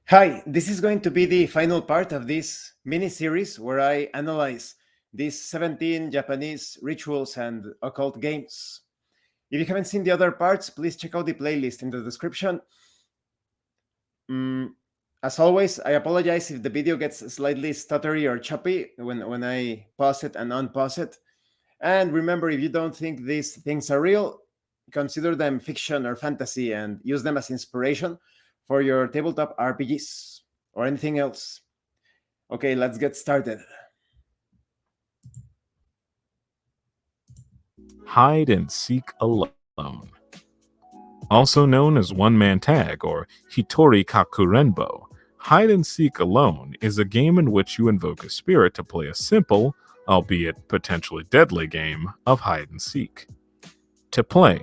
Hi, this is going to be the final part of this mini series where I analyze these 17 Japanese rituals and occult games. If you haven't seen the other parts, please check out the playlist in the description. Mm, as always, I apologize if the video gets slightly stuttery or choppy when I pause it and unpause it. And remember, if you don't think these things are real, consider them fiction or fantasy and use them as inspiration for your tabletop RPGs or anything else. Okay, let's get started. Hide and Seek Alone. Also known as One Man Tag or Hitori Kakurenbo, Hide and Seek Alone is a game in which you invoke a spirit to play a simple, albeit potentially deadly game of hide and seek. To play,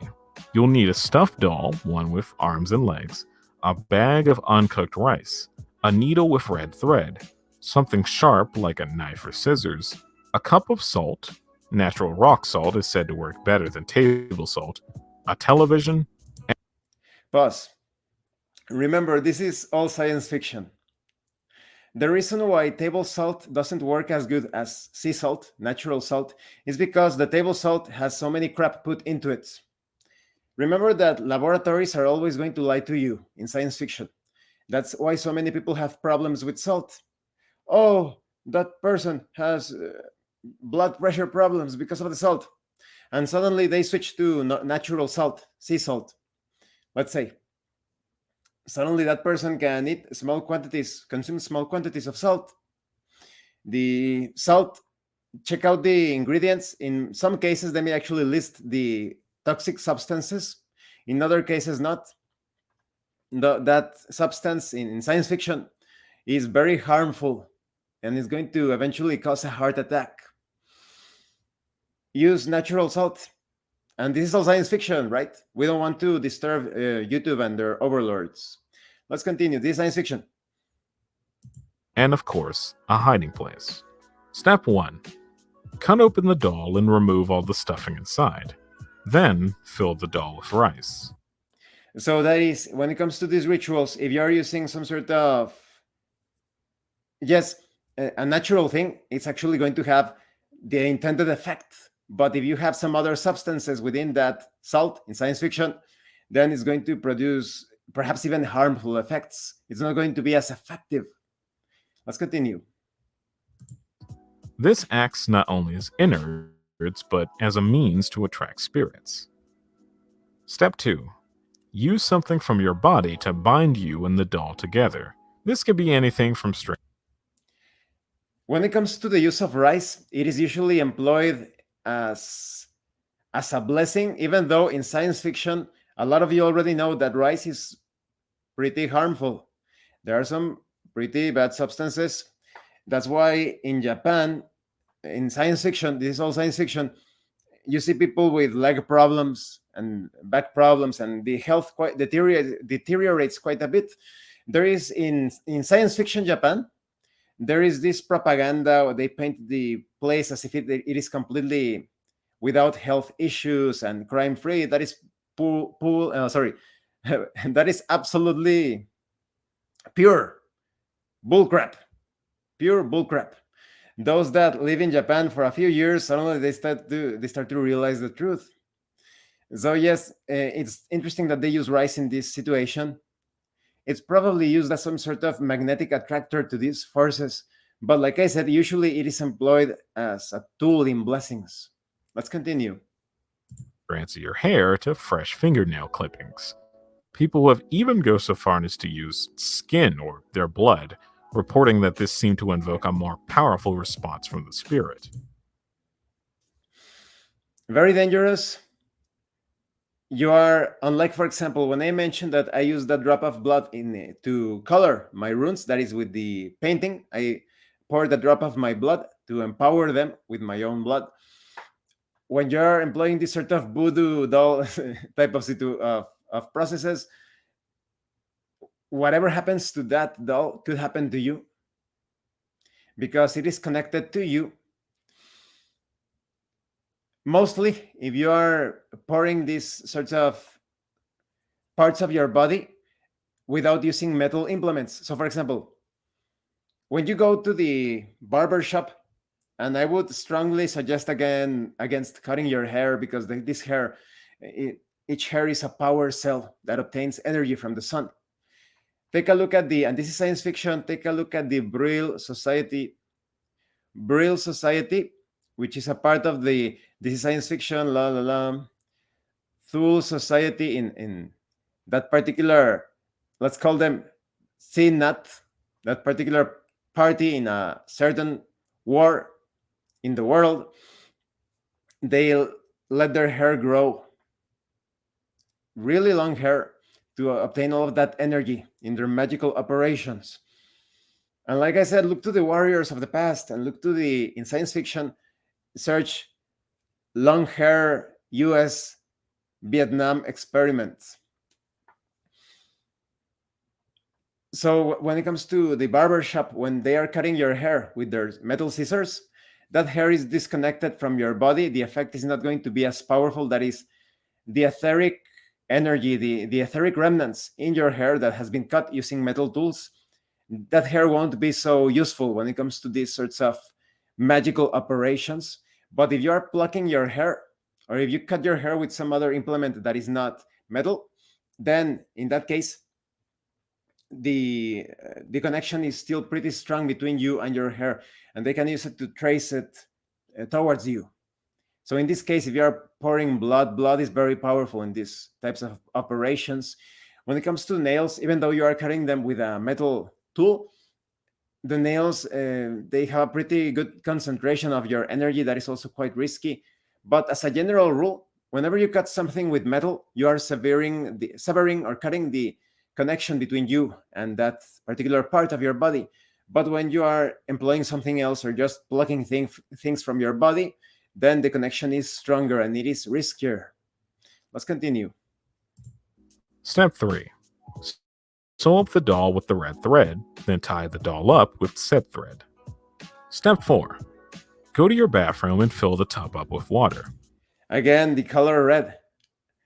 you'll need a stuffed doll, one with arms and legs, a bag of uncooked rice, a needle with red thread, something sharp like a knife or scissors, a cup of salt, natural rock salt is said to work better than table salt, a television. Pause. Remember, this is all science fiction. The reason why table salt doesn't work as good as sea salt, natural salt, is because the table salt has so many crap put into it. Remember that laboratories are always going to lie to you in science fiction. That's why so many people have problems with salt. Oh, that person has blood pressure problems because of the salt. And suddenly they switch to natural salt, sea salt, let's say. Suddenly that person can eat small quantities, consume small quantities of salt. The salt, check out the ingredients. In some cases, they may actually list the toxic substances. In other cases, not. That substance in science fiction is very harmful and is going to eventually cause a heart attack. Use natural salt. And this is all science fiction, right? We don't want to disturb YouTube and their overlords. Let's continue. This is science fiction. And of course, a hiding place. Step 1. Cut open the doll and remove all the stuffing inside. Then fill the doll with rice. So that is when it comes to these rituals, if you are using some sort of yes, a natural thing, it's actually going to have the intended effect. But if you have some other substances within that salt in science fiction, then it's going to produce perhaps even harmful effects. It's not going to be as effective. Let's continue. This acts not only as innards, but as a means to attract spirits. Step 2. Use something from your body to bind you and the doll together. This could be anything from string. When it comes to the use of rice, it is usually employed as as a blessing, even though in science fiction, a lot of you already know that rice is pretty harmful. There are some pretty bad substances. That's why in Japan, in science fiction, this is all science fiction, you see people with leg problems and back problems, and the health quite deteriorates quite a bit. There is in science fiction Japan, there is this propaganda where they paint the place as if it is completely without health issues and crime free. That is sorry, that is absolutely pure bullcrap. Pure bullcrap. Those that live in Japan for a few years, suddenly they start to realize the truth. So yes, it's interesting that they use rice in this situation. It's probably used as some sort of magnetic attractor to these forces, but like I said, usually it is employed as a tool in blessings. Let's continue. Strands of your hair to fresh fingernail clippings. People have even go so far as to use skin or their blood, reporting that this seemed to invoke a more powerful response from the spirit. Very dangerous. You are unlike, for example, when I mentioned that I use that drop of blood in to color my runes, that is with the painting. I pour the drop of my blood to empower them with my own blood. When you're employing this sort of voodoo doll type of processes, whatever happens to that doll could happen to you because it is connected to you. Mostly, if you are pouring these sorts of parts of your body, without using metal implements. So, for example, when you go to the barber shop, and I would strongly suggest again against cutting your hair, because this hair, each hair is a power cell that obtains energy from the sun. Take a look at and this is science fiction, take a look at the Brill Society, which is a part of this is science fiction, la la la, Thule Society in that particular, let's call them CNAT, that particular party in a certain war in the world. They let their hair grow, really long hair, to obtain all of that energy in their magical operations. And like I said, look to the warriors of the past, and look to in science fiction, search long hair US Vietnam experiments. So when it comes to the barber shop, when they are cutting your hair with their metal scissors, that hair is disconnected from your body. The effect is not going to be as powerful. That is the etheric energy, the etheric remnants in your hair that has been cut using metal tools. That hair won't be so useful when it comes to these sorts of magical operations. But if you are plucking your hair, or if you cut your hair with some other implement that is not metal, then in that case, the connection is still pretty strong between you and your hair, and they can use it to trace it towards you. So in this case, if you are pouring blood is very powerful in these types of operations. When it comes to nails, even though you are cutting them with a metal tool, the nails, they have a pretty good concentration of your energy. That is also quite risky. But as a general rule, whenever you cut something with metal, you are severing or cutting the connection between you and that particular part of your body. But when you are employing something else, or just plucking things from your body, then the connection is stronger and it is riskier. Let's continue. Step 3. Sew up the doll with the red thread, then tie the doll up with said thread. Step 4. Go to your bathroom and fill the tub up with water. Again, the color red.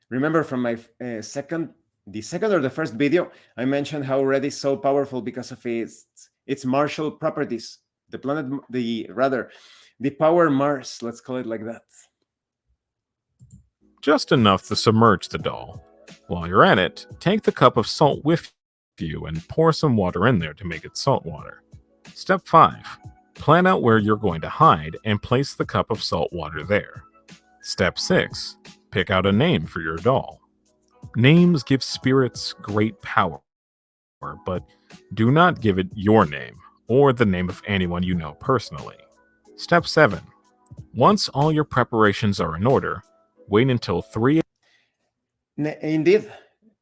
Remember from my second or the first video, I mentioned how red is so powerful because of its martial properties. The power Mars, let's call it like that. Just enough to submerge the doll. While you're at it, take the cup of salt with you and pour some water in there to make it salt water. Step 5. Plan out where you're going to hide and place the cup of salt water there. Step 6. Pick out a name for your doll. Names give spirits great power, but do not give it your name or the name of anyone you know personally. Step 7. Once all your preparations are in order, wait until 3. Indeed,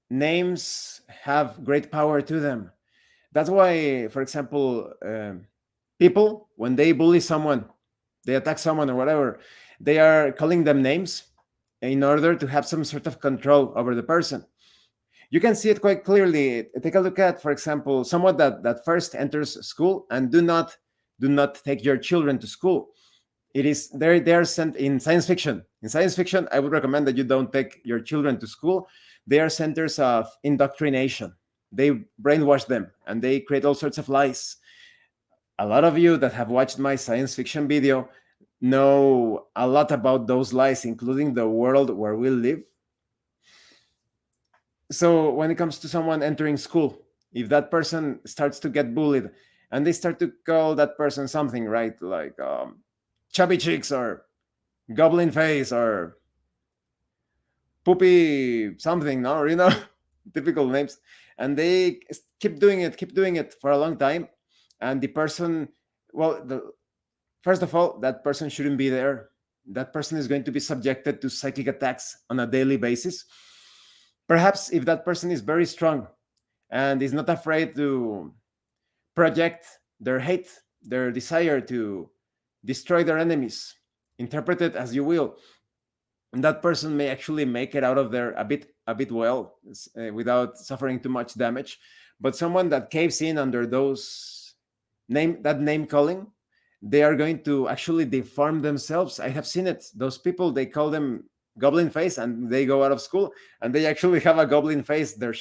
names have great power to them. That's why, for example, people, when they bully someone, they attack someone or whatever, they are calling them names in order to have some sort of control over the person. You can see it quite clearly. Take a look at, for example, someone that first enters school, and do not take your children to school. It is they are sent in science fiction. In science fiction, I would recommend that you don't take your children to school. They are centers of indoctrination. They brainwash them and they create all sorts of lies. A lot of you that have watched my science fiction video know a lot about those lies, including the world where we live. So when it comes to someone entering school, if that person starts to get bullied and they start to call that person something, right, like chubby cheeks or goblin face or poopy something, no, typical names, and they keep doing it for a long time, and the person, first of all, that person shouldn't be there. That person is going to be subjected to psychic attacks on a daily basis. Perhaps if that person is very strong and is not afraid to project their hate, their desire to destroy their enemies, interpret it as you will, and that person may actually make it out of there a bit well, without suffering too much damage. But someone that caves in under that name calling, they are going to actually deform themselves. I have seen it. Those people, they call them goblin face, and they go out of school and they actually have a goblin face. Their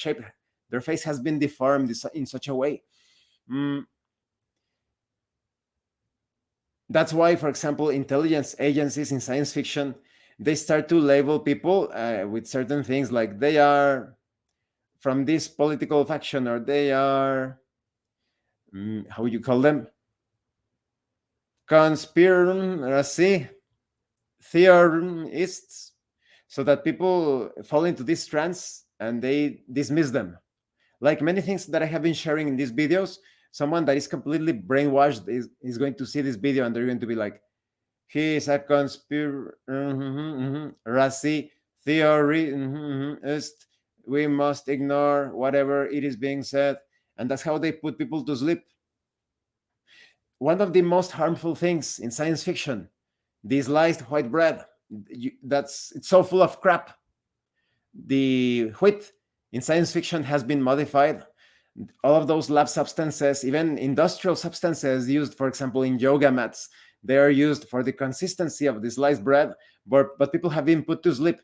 Their face has been deformed in such a way. Mm, that's why, for example, intelligence agencies in science fiction, they start to label people with certain things, like they are from this political faction, or they are, how would you call them, conspiracy theorists, so that people fall into this trance and they dismiss them. Like many things that I have been sharing in these videos, someone that is completely brainwashed is going to see this video and they're going to be like, he is a conspiracy theorist. We must ignore whatever it is being said. And that's how they put people to sleep. One of the most harmful things in science fiction, the sliced white bread, it's so full of crap. The wheat in science fiction has been modified. All of those lab substances, even industrial substances used, for example, in yoga mats, they are used for the consistency of the sliced bread, but people have been put to sleep.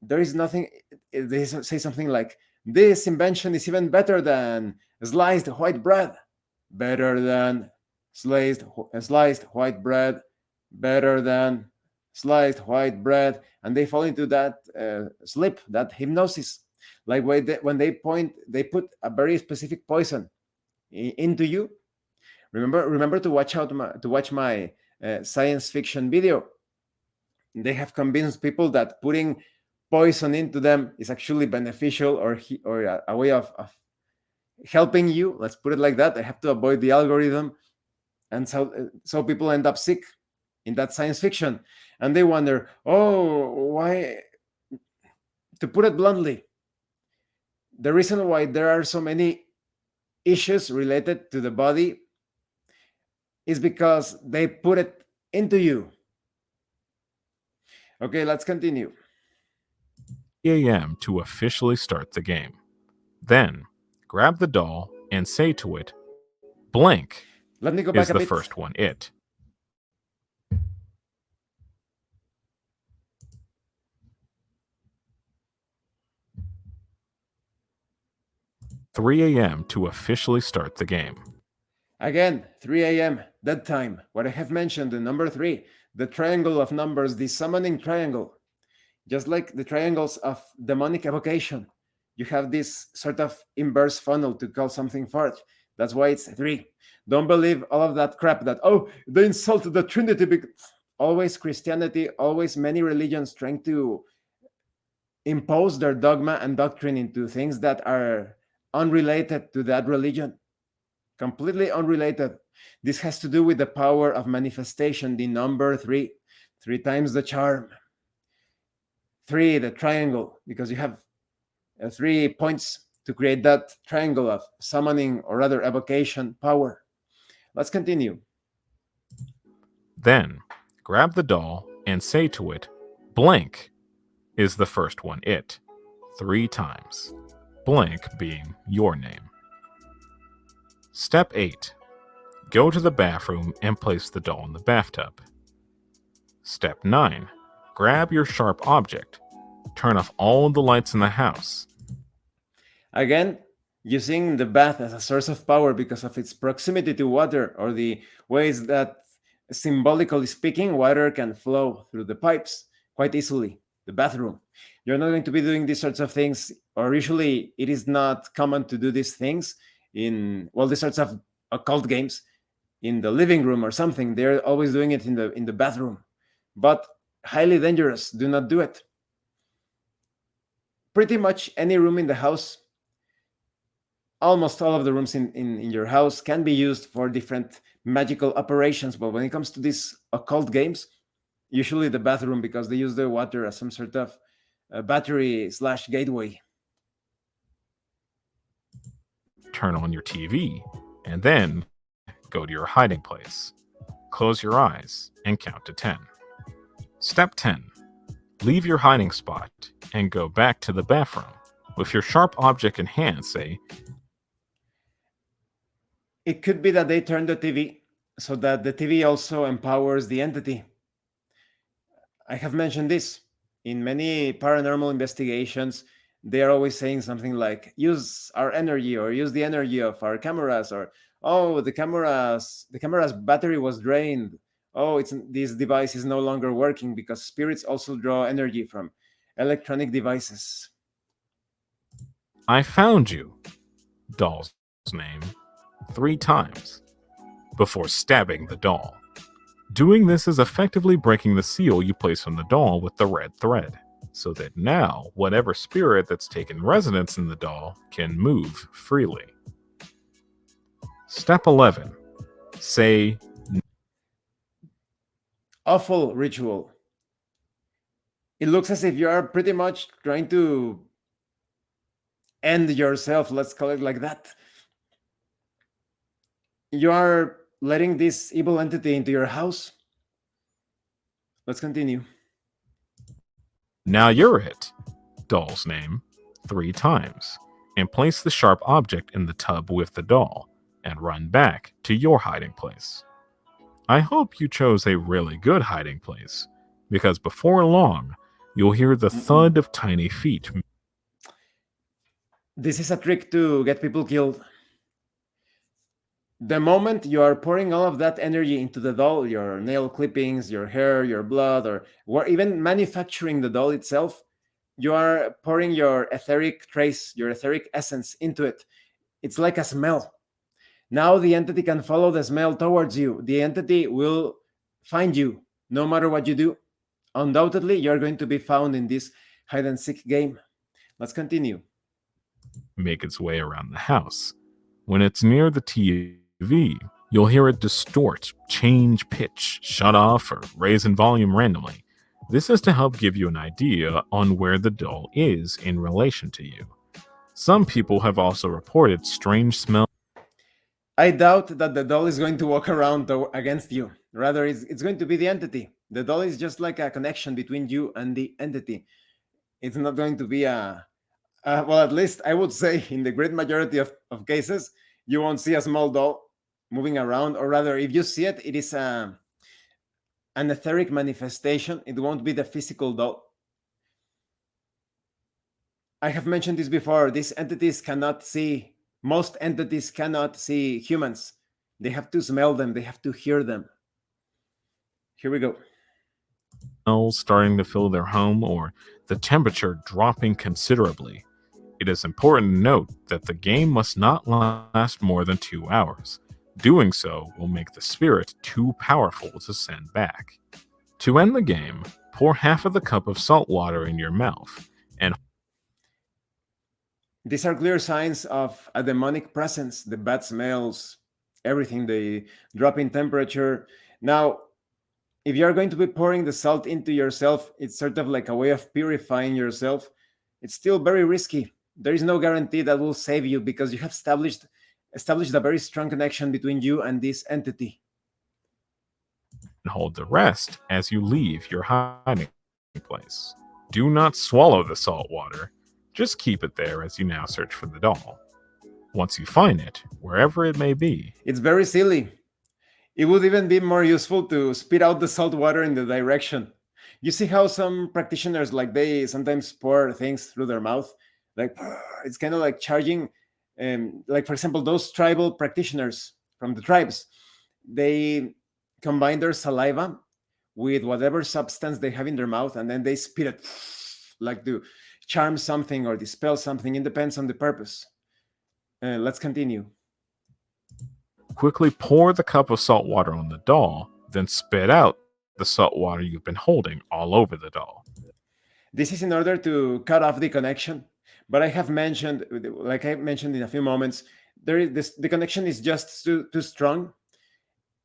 There is nothing, they say something like, this invention is even better than sliced white bread, better than sliced white bread, better than sliced white bread, and they fall into that sleep, that hypnosis. Like when they put a very specific poison into you. Remember to watch my science fiction video. They have convinced people that putting poison into them is actually beneficial, or a way of helping you. Let's put it like that. They have to avoid the algorithm, and so people end up sick in that science fiction, and they wonder, oh, why? To put it bluntly, the reason why there are so many issues related to the body is because they put it into you. Okay, let's continue. a.m. to officially start the game. Then, grab the doll and say to it, blank Let me go is back the a bit. first one, it. 3 a.m. to officially start the game. Again, 3 a.m., that time. What I have mentioned, the number 3, the triangle of numbers, the summoning triangle. Just like the triangles of demonic evocation, you have this sort of inverse funnel to call something forth. That's why it's 3. Don't believe all of that crap that, oh, they insulted the Trinity. Always Christianity, always many religions trying to impose their dogma and doctrine into things that are unrelated to that religion, completely unrelated. This has to do with the power of manifestation, the number 3, 3 times the charm. 3, the triangle, because you have 3 points to create that triangle of summoning, or rather evocation power. Let's continue. Then, grab the doll and say to it, blank is the first one, it, 3 times. Blank being your name. Step 8. Go to the bathroom and place the doll in the bathtub. Step 9. Grab your sharp object. Turn off all the lights in the house. Again, using the bath as a source of power because of its proximity to water, or the ways that, symbolically speaking, water can flow through the pipes quite easily. The bathroom. You're not going to be doing these sorts of things, or usually it is not common to do these things in, well, these sorts of occult games in the living room or something. They're always doing it in the bathroom. But highly dangerous. Do not do it. Pretty much any room in the house, almost all of the rooms in your house can be used for different magical operations. But when it comes to these occult games, usually the bathroom, because they use the water as some sort of battery/gateway. Turn on your TV, and then go to your hiding place. Close your eyes and count to 10. Step 10. Leave your hiding spot and go back to the bathroom. With your sharp object in hand, say, it could be that they turn the TV so that the TV also empowers the entity. I have mentioned this in many paranormal investigations. they are always saying something like, use our energy, or use the energy of our cameras, or oh, the camera's battery was drained. Oh, this device is no longer working, because spirits also draw energy from electronic devices. I found you, doll's name, 3 times before stabbing the doll. Doing this is effectively breaking the seal you place on the doll with the red thread, so that now whatever spirit that's taken residence in the doll can move freely. Step 11. Say Awful ritual. It looks as if you are pretty much trying to end yourself, let's call it like that. You are letting this evil entity into your house. Let's continue. now you're it, doll's name, 3 times, and place the sharp object in the tub with the doll, and run back to your hiding place. I hope you chose a really good hiding place, because before long, you'll hear the thud of tiny feet. This is a trick to get people killed. The moment you are pouring all of that energy into the doll, your nail clippings, your hair, your blood, or even manufacturing the doll itself, you are pouring your etheric trace, your etheric essence into it. It's like a smell. Now the entity can follow the smell towards you. The entity will find you no matter what you do. Undoubtedly, you're going to be found in this hide and seek game. Let's continue. Make its way around the house. When it's near the TV, you'll hear it distort, change pitch, shut off, or raise in volume randomly. This is to help give you an idea on where the doll is in relation to you. Some people have also reported strange smells. I doubt that the doll is going to walk around against you. Rather, it's going to be the entity. The doll is just like a connection between you and the entity. It's not going to be well, at least I would say in the great majority of cases, you won't see a small doll moving around, or rather, if you see it, it is an etheric manifestation. It won't be the physical doll. I have mentioned this before. These entities cannot see, most entities cannot see humans. They have to smell them, they have to hear them. Here we go. Starting to fill their home, or the temperature dropping considerably. It is important to note that the game must not last more than 2 hours. Doing so will make the spirit too powerful to send back. To end the game, pour half of the cup of salt water in your mouth, and these are clear signs of a demonic presence. The bad smells, everything, the drop in temperature. Now, if you are going to be pouring the salt into yourself, it's sort of like a way of purifying yourself. It's still very risky. There is no guarantee that will save you, because you have established a very strong connection between you and this entity. hold the rest as you leave your hiding place. Do not swallow the salt water. Just keep it there as you now search for the doll. Once you find it, wherever it may be, It's very silly. It would even be more useful to spit out the salt water in the direction. You see how some practitioners, like, they sometimes pour things through their mouth, like it's kind of like charging. Like, for example, those tribal practitioners from the tribes, they combine their saliva with whatever substance they have in their mouth, and then they spit it, like to charm something or dispel something. It depends on the purpose. Let's continue. quickly pour the cup of salt water on the doll, then spit out the salt water you've been holding all over the doll. This is in order to cut off the connection. But I have mentioned, like I mentioned in a few moments, the connection is just too strong.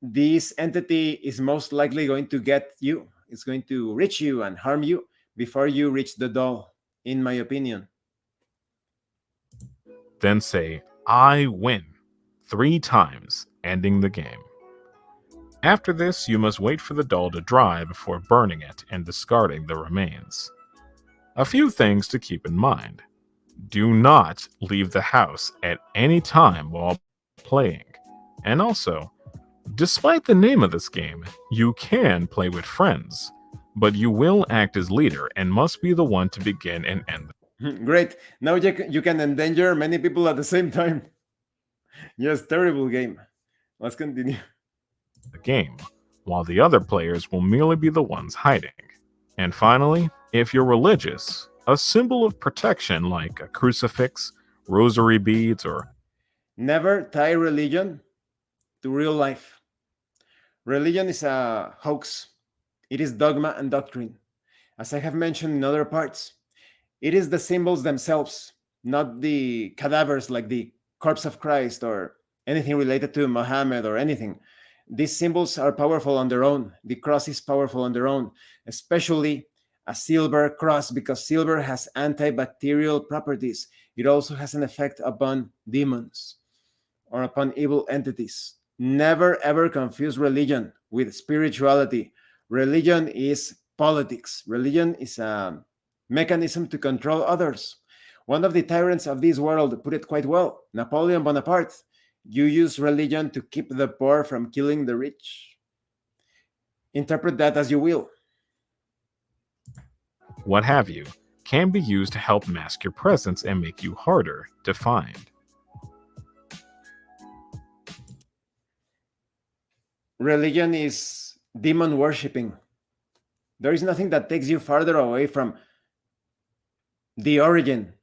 This entity is most likely going to get you. It's going to reach you and harm you before you reach the doll, in my opinion. Then say, I win, 3 times, ending the game. After this, you must wait for the doll to dry before burning it and discarding the remains. A few things to keep in mind. Do not leave the house at any time while playing. And also, despite the name of this game, you can play with friends, but you will act as leader and must be the one to begin and end. Great. Now you can endanger many people at the same time. Yes, terrible game. Let's continue. The game, while the other players will merely be the ones hiding. And finally, if you're religious, a symbol of protection like a crucifix, rosary beads, or Never tie religion to real life. Religion is a hoax. It is dogma and doctrine. As I have mentioned in other parts, it is the symbols themselves, not the cadavers like the corpse of Christ or anything related to Muhammad or anything. These symbols are powerful on their own. The cross is powerful on their own, especially a silver cross, because silver has antibacterial properties. It also has an effect upon demons or upon evil entities. Never ever confuse religion with spirituality. Religion is politics. Religion is a mechanism to control others. One of the tyrants of this world put it quite well, Napoleon Bonaparte. You use religion to keep the poor from killing the rich. Interpret that as you will. what have you, can be used to help mask your presence and make you harder to find. Religion is demon worshipping. There is nothing that takes you farther away from the origin,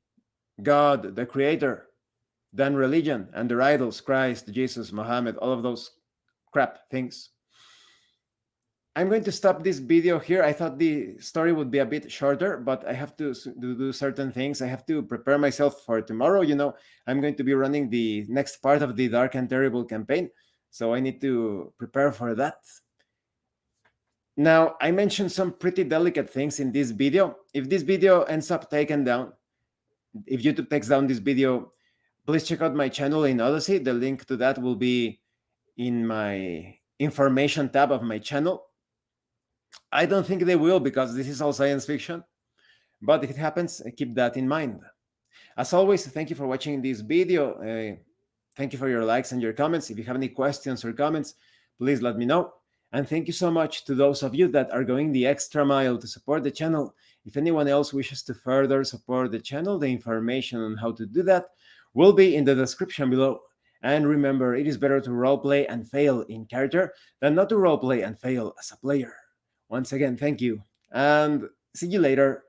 God, the creator, than religion and their idols, Christ, Jesus, Muhammad, all of those crap things. I'm going to stop this video here. I thought the story would be a bit shorter, but I have to do certain things. I have to prepare myself for tomorrow. I'm going to be running the next part of the Dark and Terrible campaign, so I need to prepare for that. Now, I mentioned some pretty delicate things in this video. If this video ends up taken down, if YouTube takes down this video, please check out my channel in Odyssey. The link to that will be in my information tab of my channel. I don't think they will, because this is all science fiction. But if it happens, keep that in mind. As always, thank you for watching this video. Thank you for your likes and your comments. If you have any questions or comments, please let me know. And thank you so much to those of you that are going the extra mile to support the channel. If anyone else wishes to further support the channel, the information on how to do that will be in the description below. And remember, it is better to roleplay and fail in character than not to roleplay and fail as a player. Once again, thank you, and see you later.